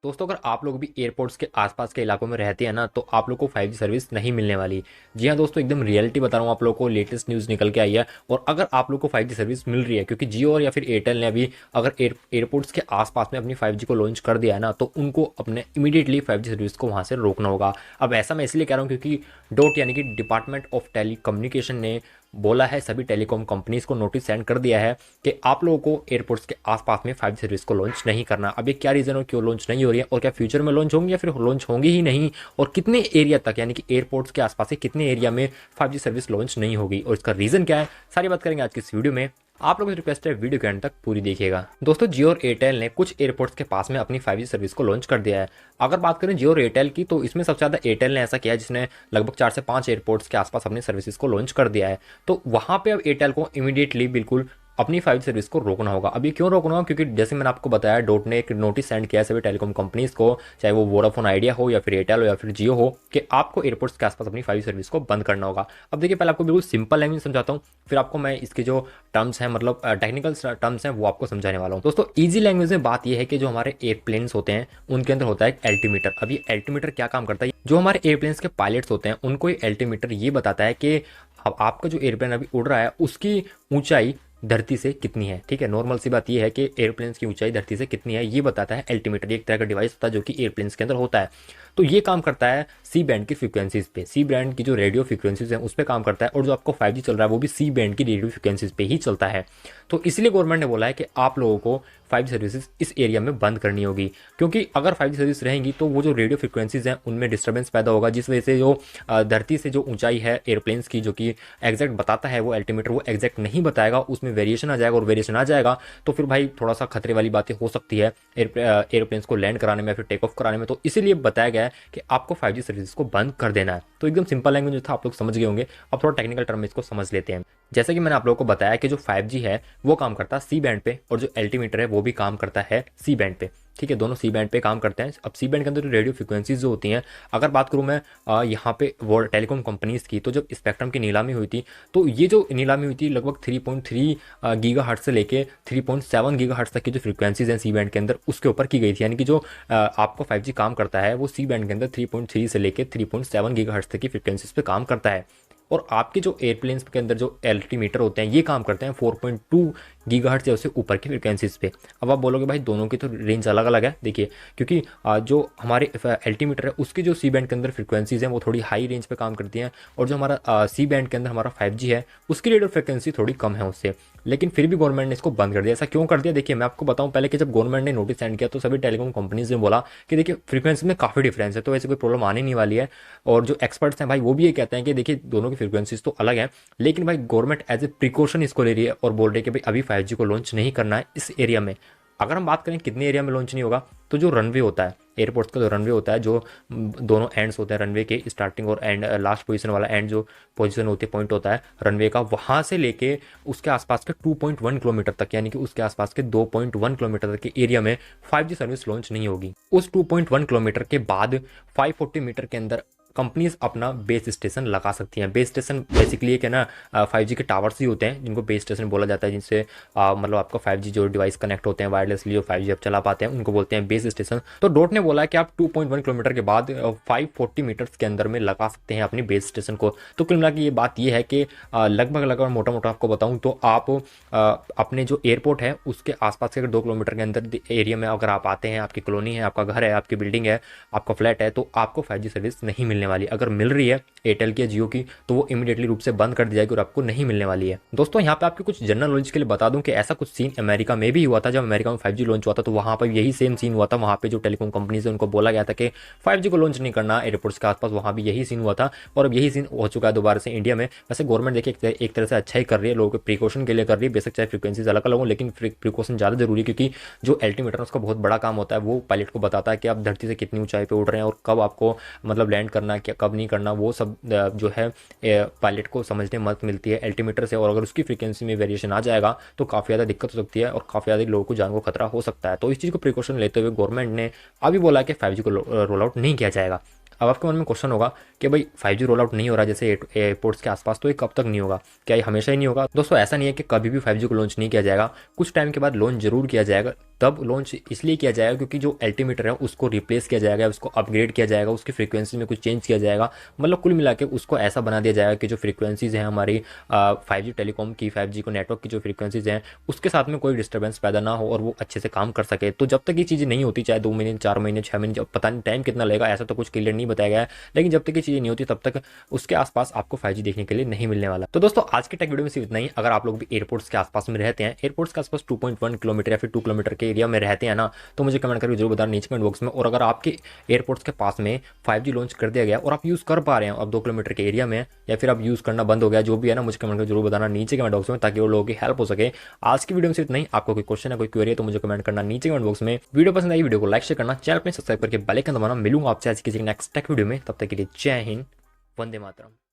दोस्तों अगर आप लोग भी एयरपोर्ट्स के आसपास के इलाकों में रहते हैं ना तो आप लोग को 5G सर्विस नहीं मिलने वाली। जी हाँ दोस्तों, एकदम रियलिटी बता रहा हूँ आप लोग को, लेटेस्ट न्यूज़ निकल के आई है। और अगर आप लोग को 5G सर्विस मिल रही है, क्योंकि जियो और या फिर एयरटेल ने अभी अगर एयरपोर्ट्स के आसपास में अपनी 5G को लॉन्च कर दिया है ना, तो उनको अपने इमीडिएटली 5G सर्विस को वहाँ से रोकना होगा। अब ऐसा मैं इसलिए कह रहा हूँ क्योंकि डोट यानी कि डिपार्टमेंट ऑफ टेली कम्युनिकेशन ने बोला है, सभी टेलीकॉम कंपनीज को नोटिस सेंड कर दिया है कि आप लोगों को एयरपोर्ट्स के आसपास में 5G सर्विस को लॉन्च नहीं करना। अब ये क्या रीज़न हो, क्यों लॉन्च नहीं हो रही है, और क्या फ्यूचर में लॉन्च होंगी या फिर लॉन्च होंगी ही नहीं, और कितने एरिया तक यानी कि एयरपोर्ट्स के आसपास से कितने एरिया में 5G सर्विस लॉन्च नहीं होगी और इसका रीज़न क्या है, सारी बात करेंगे आज की इस वीडियो में। आप लोगों से रिक्वेस्ट है वीडियो के एंड तक पूरी देखिएगा। दोस्तों जियो और एयरटेल ने कुछ एयरपोर्ट्स के पास में अपनी 5G सर्विस को लॉन्च कर दिया है। अगर बात करें जियो और एयरटेल की, तो इसमें सबसे ज़्यादा एयरटेल ने ऐसा किया है, जिसने लगभग 4 से 5 एयरपोर्ट्स के आसपास अपनी सर्विसेज को लॉन्च कर दिया है। तो वहाँ पे अब एयरटेल को इमीडिएटली बिल्कुल अपनी 5G सर्विस को रोकना होगा। अब ये क्यों रोकना होगा, क्योंकि जैसे मैंने आपको बताया, डोट ने एक नोटिस सेंड किया है सभी टेलीकॉम कंपनीज को, चाहे वो वोडाफोन आइडिया हो या फिर एयरटेल हो या फिर जियो हो, कि आपको एयरपोर्ट्स के आसपास अपनी 5G सर्विस को बंद करना होगा। अब देखिए, पहले आपको बिल्कुल सिंपल लैंग्वेज समझाता हूँ, फिर आपको मैं इसके जो टर्म्स हैं, मतलब टेक्निकल टर्म्स हैं, वो आपको समझाने वाला हूँ। दोस्तों ईजी लैंग्वेज में बात यह है कि जो हमारे एयरप्लेन्स होते हैं उनके अंदर होता है एक एल्टीमीटर। अब ये एल्टीमीटर क्या काम करता है, जो हमारे एयरप्लेन्स के पायलट्स होते हैं उनको ये एल्टीमीटर ये बताता है कि अब आपका जो एयरप्लेन अभी उड़ रहा है उसकी ऊंचाई धरती से कितनी है। ठीक है, नॉर्मल सी बात यह है कि एयरप्लेन्स की ऊंचाई धरती से कितनी है, ये बताता है एल्टीमीटर। एक तरह का डिवाइस होता है जो कि एयरप्लेन्स के अंदर होता है। तो ये काम करता है सी बैंड की फ्रीक्वेंसीज पे, सी बैंड की जो रेडियो फ्रीक्वेंसीज हैं उस पर काम करता है। और जो आपको 5G चल रहा है वो भी सी बैंड की रेडियो फ्रीक्वेंसीज पे ही चलता है। तो इसलिए गवर्नमेंट ने बोला है कि आप लोगों को 5G सर्विसेज इस एरिया में बंद करनी होगी, क्योंकि अगर 5G सर्विस रहेंगी तो वो जो रेडियो फ्रीक्वेंसीज हैं उनमें डिस्टर्बेंस पैदा होगा, जिस वजह से जो धरती से जो ऊंचाई है एयरप्लेन्स की, जो कि एग्जैक्ट बताता है वो एल्टीमीटर, वो एग्जैक्ट नहीं बताएगा, उसमें वेरिएशन आ जाएगा। और वेरिएशन आ जाएगा तो फिर भाई थोड़ा सा खतरे वाली बातें हो सकती है एयरप्लेन्स को लैंड कराने में या फिर टेक ऑफ कराने में। तो इसीलिए बताया गया है कि आपको 5G सर्विस को बंद कर देना है। तो एकदम सिंपल लैंग्वेज था, आप लोग समझ गए होंगे। अब थोड़ा टेक्निकल टर्म में इसको समझ लेते हैं। जैसे कि मैंने आप लोगों को बताया कि जो 5G है वो काम करता है सी बैंड पे, और जो एल्टीमीटर है वो भी काम करता है सी बैंड पे। ठीक है, दोनों सी बैंड पे काम करते हैं। अब सी बैंड के अंदर जो रेडियो फ्रिक्वेंसीज जो होती हैं, अगर बात करूं मैं यहाँ पे वो टेलीकॉम कंपनीज की, तो जब स्पेक्ट्रम की नीलामी हुई थी, तो ये जो नीलामी हुई थी लगभग 3.3 गीगाहर्ट्ज से लेके 3.7 गीगाहर्ट्ज तक की जो फ्रिक्वेंसीज हैं सी बैंड के अंदर, उसके ऊपर की गई थी। यानी कि जो आपको 5G काम करता है वो सी बैंड के अंदर 3.3 से लेके 3.7 गीगाहर्ट्ज तक की फ्रिक्वेंसीज पे काम करता है। और आपके जो एयरप्लेन्स के अंदर जो एल्टीमीटर होते हैं ये काम करते हैं 4.2 गीगाहर्ट्ज या उससे ऊपर की फ्रिक्वेंसीज पे। अब आप बोलोगे भाई दोनों की तो रेंज अलग अलग है। देखिए, क्योंकि जो हमारे एल्टीमीटर है उसकी जो सी बैंड के अंदर फ्रिक्वेंसीज हैं वो थोड़ी हाई रेंज पे काम करती हैं, और जो हमारा सी बैंड के अंदर हमारा 5G है उसकी रेडियो फ्रिक्वेंसी थोड़ी कम है उससे। लेकिन फिर भी गवर्नमेंट ने इसको बंद कर दिया। ऐसा क्यों कर दिया, देखिए मैं आपको बताऊं। पहले कि जब गवर्नमेंट ने नोटिस सेंड किया तो सभी टेलीकॉम कंपनीज ने बोला कि देखिए फ्रीक्वेंसी में काफ़ी डिफरेंस है, तो ऐसे कोई प्रॉब्लम आने नहीं वाली है। और जो एक्सपर्ट्स हैं भाई वो भी ये कहते हैं कि देखिए दोनों की फ्रीक्वेंसीज तो अलग है, लेकिन भाई गवर्नमेंट एज ए प्रिकॉशन इसको ले रही है और बोल रही है कि भाई अभी 5G को लॉन्च नहीं करना है इस एरिया में। अगर हम बात करें कितने एरिया में लॉन्च नहीं होगा, तो जो रनवे होता है एयरपोर्ट्स का, जो रनवे होता है, जो दोनों एंड्स होते हैं रनवे के, स्टार्टिंग और एंड लास्ट पोजीशन वाला एंड जो पोजीशन होती है, पॉइंट होता है रनवे का, वहाँ से लेके उसके आसपास के 2.1 किलोमीटर तक, यानी कि उसके आसपास के 2.1 किलोमीटर तक के एरिया में 5G सर्विस लॉन्च नहीं होगी। उस 2.1 किलोमीटर के बाद 540 मीटर के अंदर कंपनीज अपना बेस स्टेशन लगा सकती हैं। बेस स्टेशन बेसिकली एक है ना 5G के टावर्स ही होते हैं जिनको बेस स्टेशन बोला जाता है, जिनसे मतलब आपका 5G जो डिवाइस कनेक्ट होते हैं वायरलेसली, जो 5G आप चला पाते हैं, उनको बोलते हैं बेस स्टेशन। तो डोट ने बोला है कि आप 2.1 किलोमीटर के बाद 540 मीटर्स के अंदर में लगा सकते हैं अपनी बेस स्टेशन को। तो कुल मिला के ये बात ये है कि लगभग मोटा मोटा आपको बताऊँ तो आप अपने जो एयरपोर्ट है उसके आसपास के अगर 2 किलोमीटर के अंदर एरिया में अगर आप आते हैं, आपकी कॉलोनी है, आपका घर है, आपकी बिल्डिंग है, आपका फ्लैट है, तो आपको 5G सर्विस नहीं मिलने वाली। अगर मिल रही है एयरटेल की या जियो की, तो वो इमीडिएटली रूप से बंद कर दी जाएगी और आपको नहीं मिलने वाली है। दोस्तों यहाँ पे आपके कुछ जनरल नॉलेज के लिए बता दूं कि ऐसा कुछ सीन अमेरिका में भी हुआ था। जब अमेरिका में 5G लॉन्च हुआ था तो वहाँ पर यही सेम सीन हुआ था। वहाँ पे जो टेलीकॉम कंपनीज है उनको बोला गया था कि 5G को लॉन्च नहीं करना एयरपोर्ट्स के आसपास, वहाँ भी यही सीन हुआ था। और अब यही सीन हो चुका है दोबारा से इंडिया में। वैसे गवर्नमेंट देखिए एक तरह से अच्छा ही कर रही है, लोगों के प्रिकॉशन के लिए कर रही है, बेशक चाहे फ्रिक्वेंसीज अलग अलग हो, लेकिन प्रिकॉशन ज़्यादा जरूरी है, क्योंकि जो एल्टीमीटर उसका बहुत बड़ा काम होता है, वो पायलट को बताता है कि आप धरती से कितनी ऊंचाई पे उड़ रहे हैं और कब आपको मतलब लैंड करना है, क्या कब नहीं करना, वो सब जो है पायलट को समझने में मदद मिलती है एल्टीमीटर से। और अगर उसकी फ्रीक्वेंसी में वेरिएशन आ जाएगा तो काफ़ी ज़्यादा दिक्कत हो सकती है और काफ़ी ज़्यादा लोगों को जान को खतरा हो सकता है। तो इस चीज़ को प्रिकॉशन लेते हुए गवर्नमेंट ने अभी बोला कि 5G को रोल आउट नहीं किया जाएगा। अब आपके मन में क्वेश्चन होगा कि भाई 5G रोल आउट नहीं हो रहा जैसे एयरपोर्ट्स के आसपास, तो ये कब तक नहीं होगा, क्या ये हमेशा ही नहीं होगा? दोस्तों ऐसा नहीं है कि कभी भी 5G को लॉन्च नहीं किया जाएगा, कुछ टाइम के बाद लॉन्च जरूर किया जाएगा, तब लॉन्च इसलिए किया जाएगा क्योंकि जो एल्टीमीटर है उसको रिप्लेस किया जाएगा, उसको अपग्रेड किया जाएगा, उसकी फ्रीक्वेंसी में कुछ चेंज किया जाएगा। मतलब कुल मिला के उसको ऐसा बना दिया जाएगा कि जो फ्रीक्वेंसीज़ हैं हमारी 5G टेलीकॉम की, 5G को नेटवर्क की जो फ्रीक्वेंसीज़ हैं उसके साथ में कोई डिस्टर्बेंस पैदा ना हो और वो अच्छे से काम कर सके। तो जब तक ये चीज़ें नहीं होती, चाहे 2 महीने, 4 महीने, 6 महीने, जब पता नहीं टाइम कितना लगेगा, ऐसा तो कुछ क्लियर नहीं बताया गया है, लेकिन जब तक ये चीज़ें नहीं होती तब तक उसके आसपास आपको 5G देखने के लिए नहीं मिलने वाला। तो दोस्तों आज के टेक वीडियो में सिर्फ इतना ही। अगर आप लोग भी एयरपोर्ट्स के आसपास में रहते हैं, एयरपोर्ट्स के आसपास 2.1 किलोमीटर या फिर 2 किलोमीटर के एरिया में रहते हैं ना, तो मुझे कमेंट करके जरूर बताना नीचे कमेंट बॉक्स में। और अगर आपके एयरपोर्ट्स के पास में 5G लॉन्च कर दिया गया और आप यूज़ कर पा रहे हैं अब 2 किलोमीटर के एरिया में, या फिर आप यूज़ करना बंद हो गया, जो भी है ना, मुझे कमेंट करके जरूर बताना नीचे कमेंट बॉक्स में, ताकि वो लोगों की हेल्प हो सके। आज की वीडियो में सिर्फ नहीं, आपको कोई क्वेश्चन है, कोई क्वेरी है, तो मुझे कमेंट करना नीचे कमेंट बॉक्स में। वीडियो पसंद आई वीडियो को लाइक शेयर करना, चैनल पर सब्सक्राइब करके बेल आइकन दबाना। मिलूंगा आपसे आज किसी नेक्स्ट टेक वीडियो में, तब तक के लिए जय हिंद, वंदे मातरम।